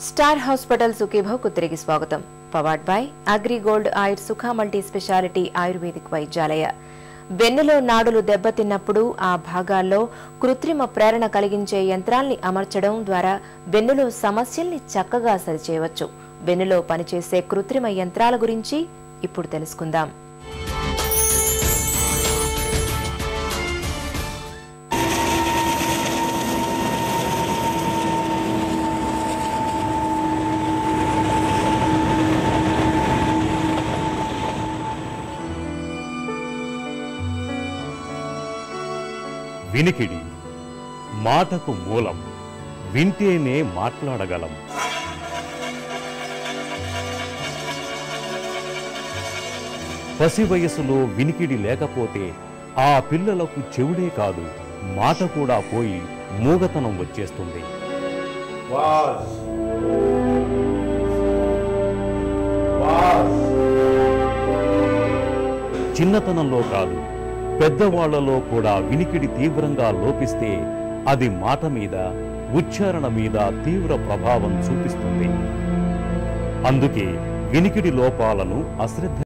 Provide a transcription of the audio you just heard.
Star hospital సుఖీభవకు తిరిగి స్వాగతం. Powered by AgriGold ఆయుర్ సుఖ మల్టీ స్పెషాలిటీ ఆయుర్వేదిక్ వైద్యాలయ. వెన్నులో నాడులు దెబ్బతిన్నప్పుడు ఆ భాగాల్లో కృత్రిమ ప్రేరణ కలిగించే యంత్రాల్ని అమర్చడం ద్వారా వెన్నులో సమస్యల్ని చక్కగా సరిచేయవచ్చు. వెన్నులో పనిచేసే కృత్రిమ యంత్రాల గురించి ఇప్పుడు తెలుసుకుందాం. వినికిడి మాటకు మూలం. వింటేనే మాట్లాడగలం. పసి వయసులో వినికిడి లేకపోతే ఆ పిల్లలకు చెవుడే కాదు, మాట కూడా పోయి మూగతనం వచ్చేస్తుంది. చిన్నతనంలో కాదు, పెద్దవాళ్లలో కూడా వినికిడి తీవ్రంగా లోపిస్తే అది మాట మీద, ఉచ్చారణ మీద తీవ్ర ప్రభావం చూపిస్తుంది. అందుకే వినికిడి లోపాలను అశ్రద్ధ